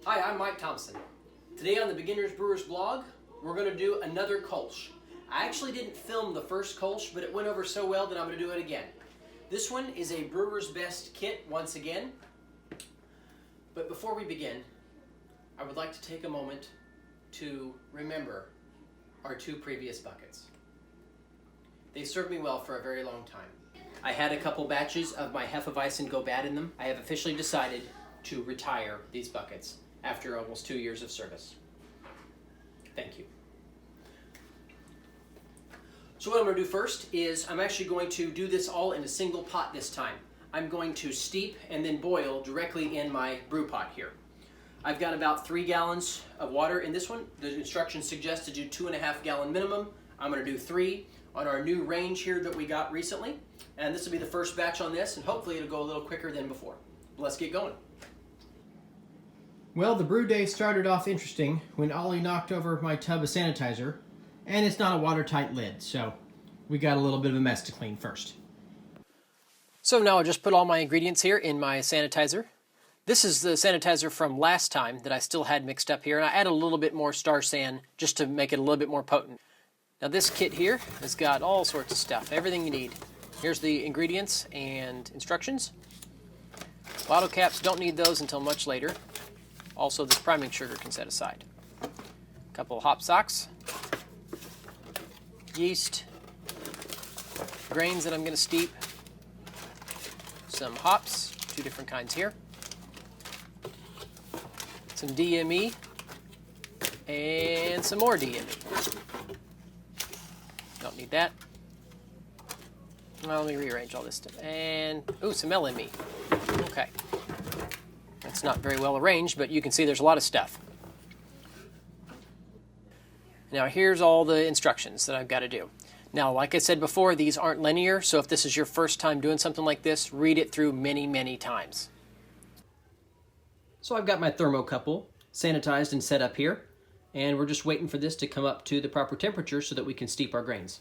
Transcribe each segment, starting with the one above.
Hi, I'm Mike Thompson. Today on the Beginners Brewers blog, we're going to do another Kolsch. I actually didn't film the first Kolsch, but it went over so well that I'm going to do it again. This one is a Brewer's Best kit once again. But before we begin, I would like to take a moment to remember our two previous buckets. They served me well for a very long time. I had a couple batches of my Hefeweizen go bad in them. I have officially decided to retire these buckets after almost 2 years of service. Thank you. So what I'm going to do first is I'm actually going to do this all in a single pot this time. I'm going to steep and then boil directly in my brew pot here. I've got about 3 gallons of water in this one. The instructions suggest to do 2.5 gallon minimum. I'm going to do 3 on our new range here that we got recently. And this will be the first batch on this, and hopefully it'll go a little quicker than before. Let's get going. Well, the brew day started off interesting when Ollie knocked over my tub of sanitizer, and it's not a watertight lid, so we got a little bit of a mess to clean first. So now I just put all my ingredients here in my sanitizer. This is the sanitizer from last time that I still had mixed up here, and I added a little bit more Star San just to make it a little bit more potent. Now this kit here has got all sorts of stuff, everything you need. Here's the ingredients and instructions. Bottle caps, don't need those until much later. Also, this priming sugar can set aside. A couple of hop socks, yeast, grains that I'm going to steep, some hops, 2 different kinds here, some DME, and some more DME. Don't need that. Well, let me rearrange all this stuff. And, ooh, some LME. Okay. It's not very well arranged, but you can see there's a lot of stuff. Now here's all the instructions that I've got to do. Now, like I said before, these aren't linear, so if this is your first time doing something like this, read it through many, many times. So I've got my thermocouple sanitized and set up here, and we're just waiting for this to come up to the proper temperature so that we can steep our grains.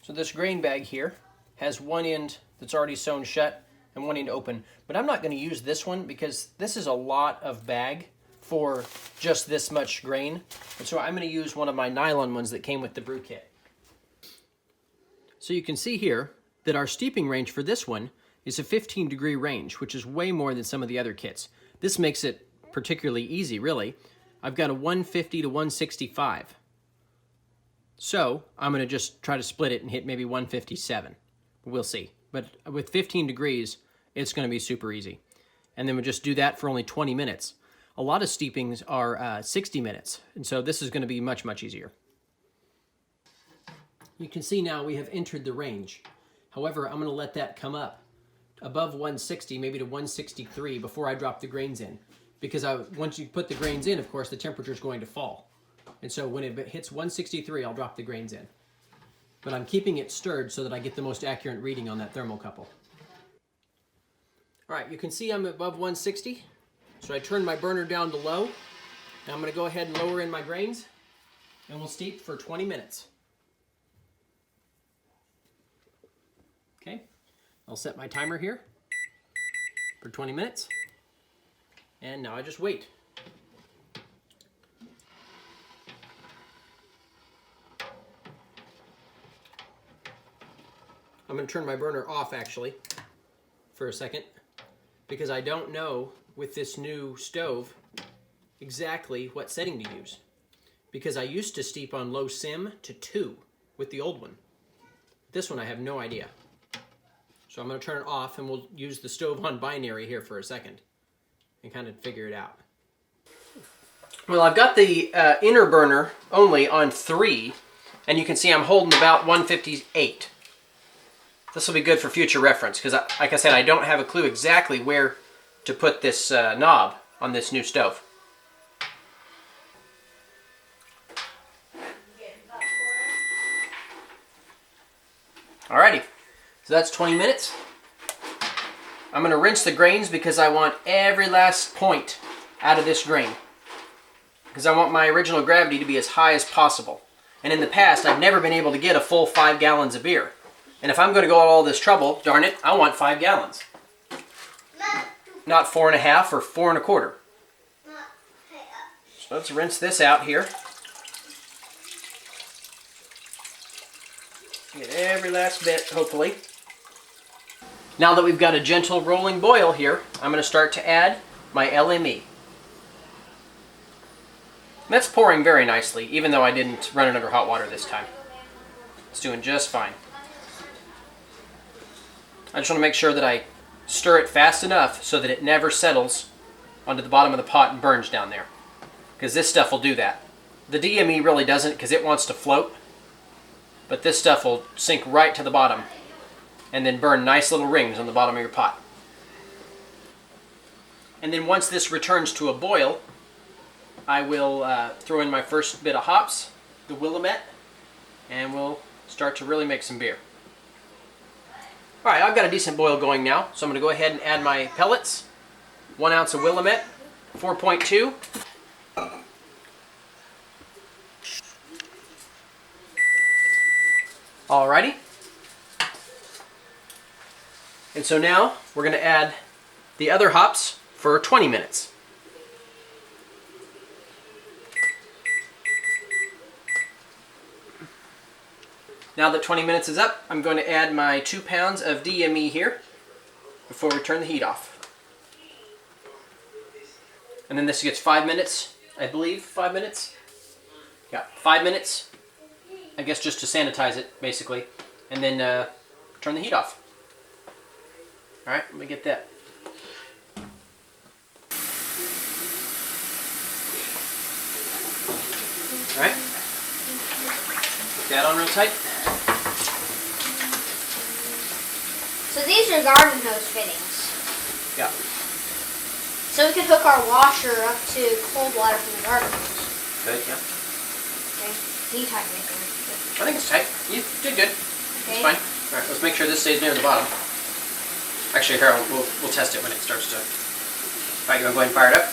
So this grain bag here has one end that's already sewn shut and one end open, but I'm not going to use this one because this is a lot of bag for just this much grain, and so I'm going to use one of my nylon ones that came with the brew kit. So you can see here that our steeping range for this one is a 15-degree range, which is way more than some of the other kits. This makes it particularly easy, really. I've got a 150 to 165. So I'm going to just try to split it and hit maybe 157. We'll see. But with 15 degrees, it's going to be super easy. And then we'll just do that for only 20 minutes. A lot of steepings are 60 minutes, and so this is going to be much, much easier. You can see now we have entered the range. However, I'm going to let that come up above 160, maybe to 163 before I drop the grains in. Because once you put the grains in, of course, the temperature is going to fall. And so when it hits 163, I'll drop the grains in. But I'm keeping it stirred so that I get the most accurate reading on that thermocouple. All right, you can see I'm above 160. So I turn my burner down to low. Now I'm going to go ahead and lower in my grains, and we'll steep for 20 minutes. Okay, I'll set my timer here for 20 minutes. And now I just wait. I'm going to turn my burner off actually for a second because I don't know with this new stove exactly what setting to use. Because I used to steep on low sim to 2 with the old one. This one I have no idea. So I'm going to turn it off and we'll use the stove on binary here for a second and kind of figure it out. Well, I've got the inner burner only on 3, and you can see I'm holding about 158. This will be good for future reference because, like I said, I don't have a clue exactly where to put this knob on this new stove. Alrighty, so that's 20 minutes. I'm going to rinse the grains because I want every last point out of this grain. Because I want my original gravity to be as high as possible. And in the past, I've never been able to get a full 5 gallons of beer. And if I'm going to go all this trouble, darn it, I want 5 gallons. not 4.5 or 4 1/4. So let's rinse this out here. Get every last bit, hopefully. Now that we've got a gentle rolling boil here, I'm going to start to add my LME. That's pouring very nicely, even though I didn't run it under hot water this time. It's doing just fine. I just want to make sure that I stir it fast enough so that it never settles onto the bottom of the pot and burns down there. Because this stuff will do that. The DME really doesn't because it wants to float. But this stuff will sink right to the bottom and then burn nice little rings on the bottom of your pot. And then once this returns to a boil, I will throw in my first bit of hops, the Willamette, and we'll start to really make some beer. All right, I've got a decent boil going now, so I'm going to go ahead and add my pellets. 1 ounce of Willamette, 4.2. Alrighty. And so now we're going to add the other hops for 20 minutes. Now that 20 minutes is up, I'm going to add my 2 pounds of DME here before we turn the heat off. And then this gets 5 minutes, I believe, 5 minutes? Yeah, 5 minutes, I guess just to sanitize it, basically. And then turn the heat off. All right, let me get that. All right, put that on real tight. So these are garden hose fittings. Yeah. So we can hook our washer up to cold water from the garden hose. Good, yeah. Okay. Can you tighten it there? I think it's tight. You did good. Okay. It's fine. All right, let's make sure this stays near the bottom. Actually, here, we'll test it when it starts to... All right, you want to go ahead and fire it up?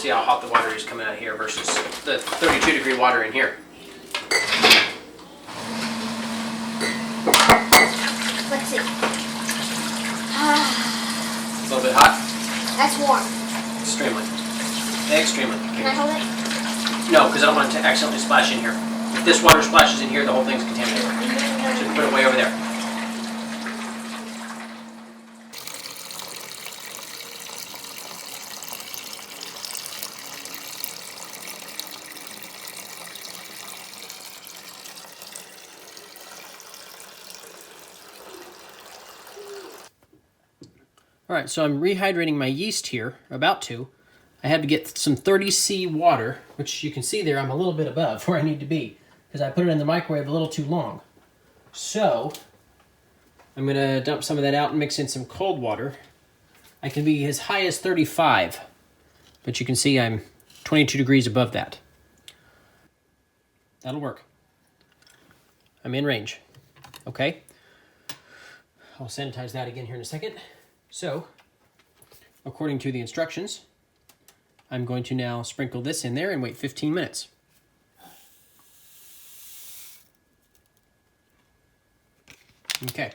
See how hot the water is coming out of here versus the 32-degree water in here. Let's see. A little bit hot? That's warm. Extremely. Extremely. Can I hold it? No, because I don't want it to accidentally splash in here. If this water splashes in here, the whole thing's contaminated. So put it way over there. All right, so I'm rehydrating my yeast here, about to. I had to get some 30°C water, which you can see there I'm a little bit above where I need to be because I put it in the microwave a little too long. So I'm going to dump some of that out and mix in some cold water. I can be as high as 35, but you can see I'm 22 degrees above that. That'll work. I'm in range. Okay. I'll sanitize that again here in a second. So, according to the instructions, I'm going to now sprinkle this in there and wait 15 minutes. Okay.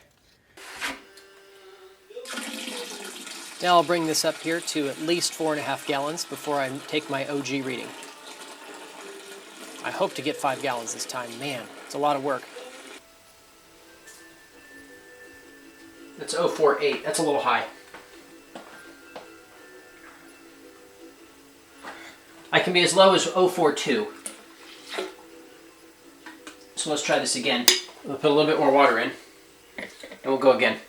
Now I'll bring this up here to at least 4.5 gallons before I take my OG reading. I hope to get 5 gallons this time. Man, it's a lot of work. That's 0.48. That's a little high. I can be as low as 0.42. So let's try this again. We'll put a little bit more water in, and we'll go again.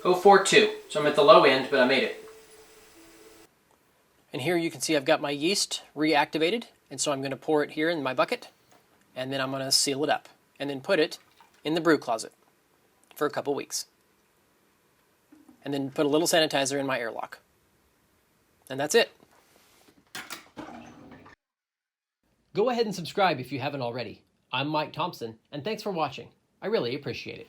0.42. So I'm at the low end, but I made it. And here you can see I've got my yeast reactivated, and so I'm going to pour it here in my bucket, and then I'm going to seal it up, and then put it in the brew closet for a couple weeks. And then put a little sanitizer in my airlock. And that's it. Go ahead and subscribe if you haven't already. I'm Mike Thompson, and thanks for watching. I really appreciate it.